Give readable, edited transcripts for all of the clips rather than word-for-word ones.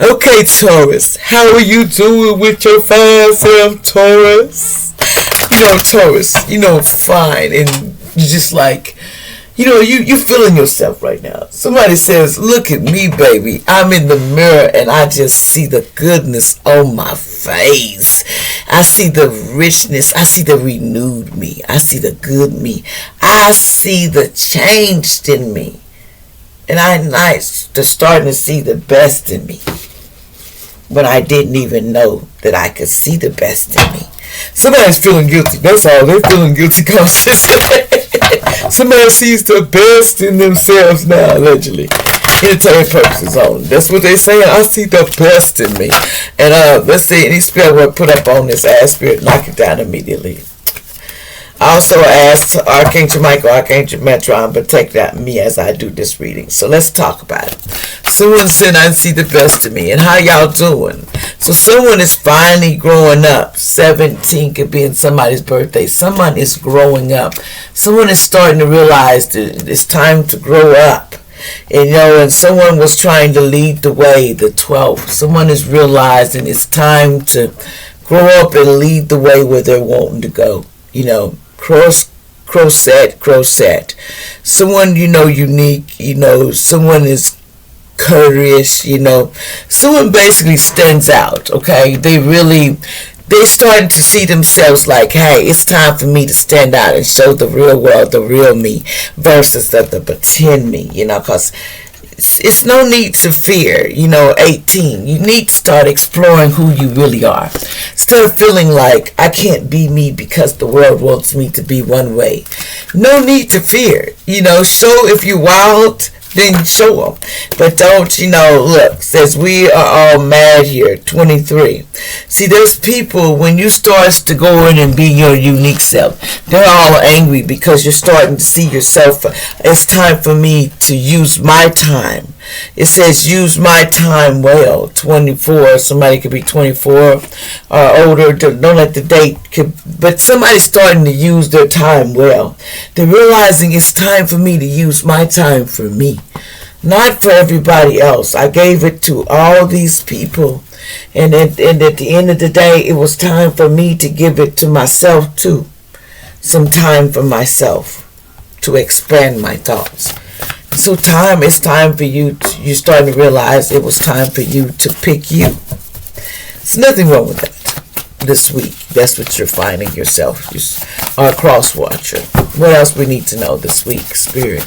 Okay, Taurus, how are you doing with your fine self, Taurus? Taurus, fine, and you just like, you feeling yourself right now. Somebody says, look at me, baby. I'm in the mirror and I just see the goodness on my face. I see the richness. I see the renewed me. I see the good me. I see the changed in me. And I'm starting to see the best in me when I didn't even know that I could see the best in me. Somebody's feeling guilty. That's all. They're feeling guilty consciously. Somebody sees the best in themselves now, allegedly. Entertainment purposes only. That's what they say. I see the best in me. And let's see, any spell word put up on this ass spirit, knock it down immediately. I also asked Archangel Michael, Archangel Metron, protect that me as I do this reading. So let's talk about it. Someone said I see the best in me. And how y'all doing? So someone is finally growing up. 17 could be in somebody's birthday. Someone is growing up. Someone is starting to realize that it's time to grow up. And someone was trying to lead the way, the 12th. Someone is realizing it's time to grow up and lead the way where they're wanting to go. Crowset. Someone, unique, someone is courteous, someone basically stands out, okay? They're starting to see themselves like, hey, it's time for me to stand out and show the real world, the real me versus the pretend me, because it's no need to fear, 18. You need to start exploring who you really are. Instead of feeling like I can't be me because the world wants me to be one way. No need to fear. Show if you're wild, then show them. But don't, look, says we are all mad here, 23. See, there's people, when you start to go in and be your unique self, they're all angry because you're starting to see yourself. It's time for me to use my time. It says use my time well, 24. Somebody could be 24 or older. Don't let the date. But somebody's starting to use their time well. They're realizing it's time for me to use my time for me. Not for everybody else. I gave it to all these people. And at the end of the day, it was time for me to give it to myself too. Some time for myself to expand my thoughts. So it's time for you. You're starting to realize it was time for you to pick you. There's nothing wrong with that this week. That's what you're finding yourself. You are a cross watcher. What else we need to know this week, Spirit?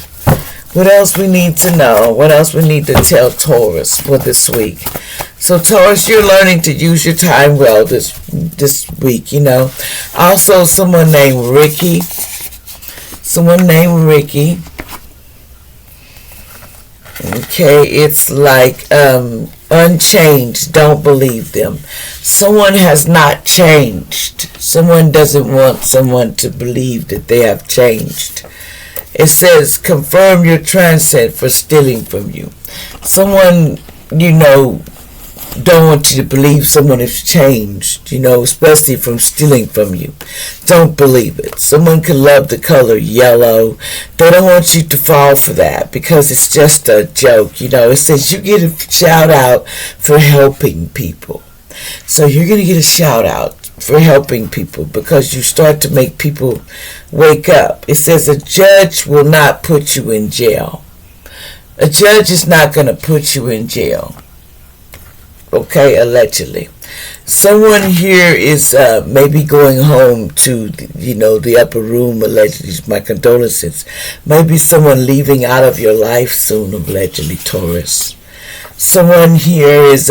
What else we need to know? What else we need to tell Taurus for this week? So Taurus, you're learning to use your time well this week, Also, someone named Ricky. Okay, it's like unchanged. Don't believe them. Someone has not changed. Someone doesn't want someone to believe that they have changed. It says confirm your transcend for stealing from you. Someone, don't want you to believe someone has changed, especially from stealing from you. Don't believe it. Someone can love the color yellow. They don't want you to fall for that because it's just a joke. It says you get a shout out for helping people. So you're going to get a shout out for helping people because you start to make people wake up. It says a judge will not put you in jail. A judge is not going to put you in jail. Okay, allegedly. Someone here is maybe going home to, the upper room, allegedly. My condolences. Maybe someone leaving out of your life soon, allegedly, Taurus. Someone here is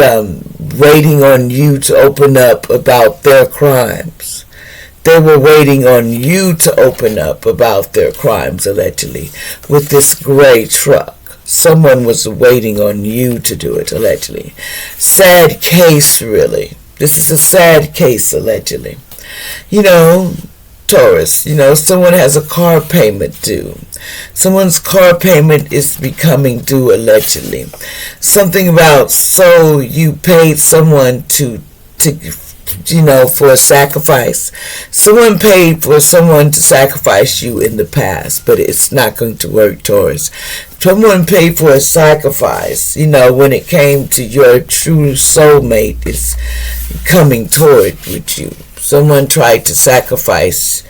waiting on you to open up about their crimes. They were waiting on you to open up about their crimes, allegedly, with this gray truck. Someone was waiting on you to do it, allegedly. Sad case, really. This is a sad case, allegedly. Taurus, someone has a car payment due. Someone's car payment is becoming due, allegedly. Something about, so you paid someone to for a sacrifice. Someone paid for someone to sacrifice you in the past, but it's not going to work, Taurus. Someone paid for a sacrifice, when it came to your true soulmate is coming toward with you. Someone tried to sacrifice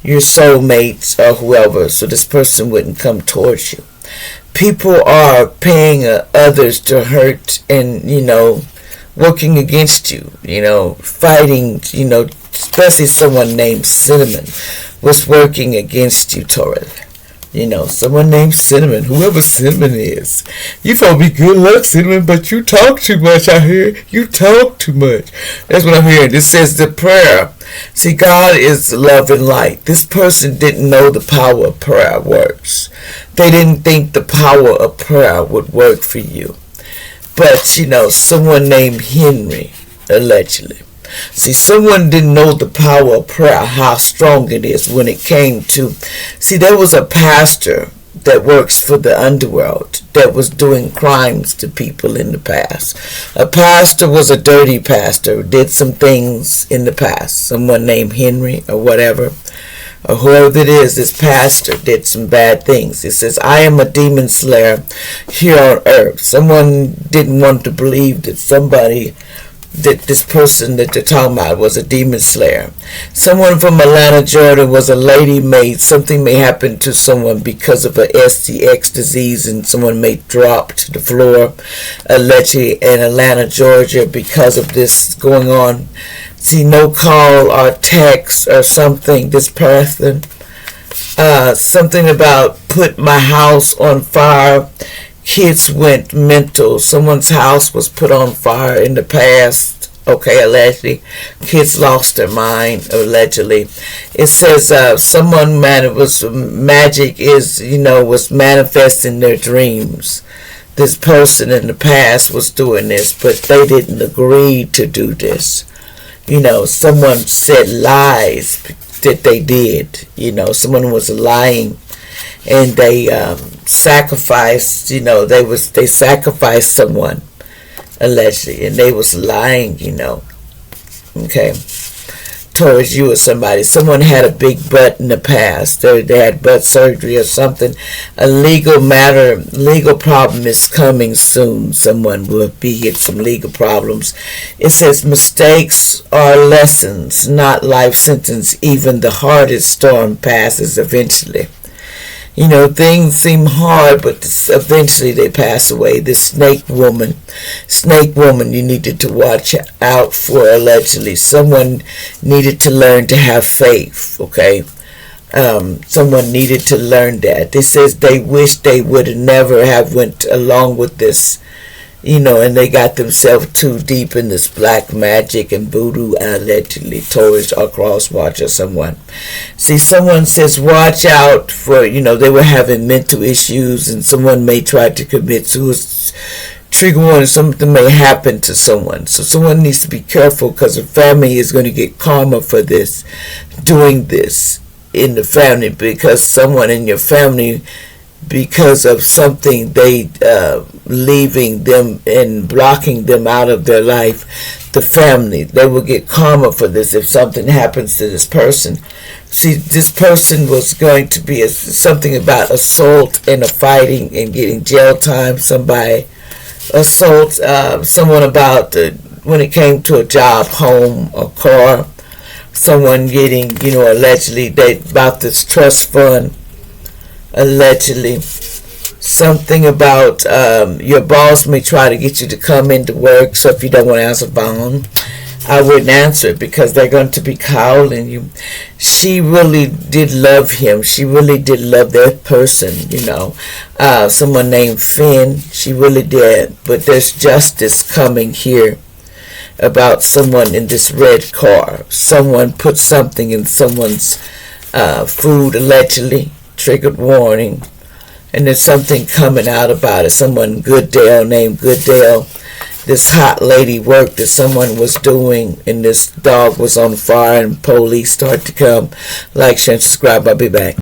your soulmates or whoever so this person wouldn't come towards you. People are paying others to hurt and, working against you, fighting, especially someone named Cinnamon was working against you, Taurus. Someone named Cinnamon, whoever Cinnamon is. You supposed to be good luck, Cinnamon, but you talk too much, I hear. You talk too much. That's what I'm hearing. It says the prayer. See, God is love and light. This person didn't know the power of prayer works. They didn't think the power of prayer would work for you. But, someone named Henry, allegedly. See, someone didn't know the power of prayer, how strong it is when it came to... See, there was a pastor that works for the underworld that was doing crimes to people in the past. A pastor was a dirty pastor, did some things in the past. Someone named Henry or whatever, or whoever it is, this pastor did some bad things. It says, I am a demon slayer here on earth. Someone didn't want to believe that this person that they're talking about was a demon slayer. Someone from Atlanta, Georgia was a lady made. Something may happen to someone because of a STX disease and someone may drop to the floor, allegedly in Atlanta, Georgia because of this going on. See, no call or text or something, this person. Something about put my house on fire. Kids went mental. Someone's house was put on fire in the past. Okay, allegedly. Kids lost their mind, allegedly. It says someone magic was manifesting their dreams. This person in the past was doing this, but they didn't agree to do this. Someone said lies that they did. Someone was lying. And they sacrificed, they sacrificed someone, allegedly, and they was lying, Okay. Towards you or somebody. Someone had a big butt in the past. They had butt surgery or something. A legal problem is coming soon. Someone will hit some legal problems. It says mistakes are lessons, not life sentence. Even the hardest storm passes eventually. Things seem hard, but eventually they pass away. The snake woman, you needed to watch out for, allegedly. Someone needed to learn to have faith, okay? Someone needed to learn that. It says they wish they would never have went along with this, and they got themselves too deep in this black magic and voodoo, allegedly, Taurus or crosswatch or someone. See, someone says watch out for, they were having mental issues and someone may try to commit suicide. Trigger warning, something may happen to someone. So someone needs to be careful because the family is going to get karma for this, doing this in the family, because someone in your family, because of something they leaving them and blocking them out of their life, the family, they will get karma for this if something happens to this person. See, this person was going to be something about assault and a fighting and getting jail time. Somebody assault someone about when it came to a job, home, or car. Someone getting, allegedly about this trust fund. Allegedly, something about your boss may try to get you to come into work. So if you don't want to answer the phone, I wouldn't answer it because they're going to be calling you. She really did love him. She really did love that person, someone named Finn. She really did. But there's justice coming here about someone in this red car. Someone put something in someone's food, allegedly. Triggered warning, and there's something coming out about it. Someone Goodale, named Goodale, this hot lady work that someone was doing, and this dog was on fire and police started to come. Like, share, and subscribe. I'll be back.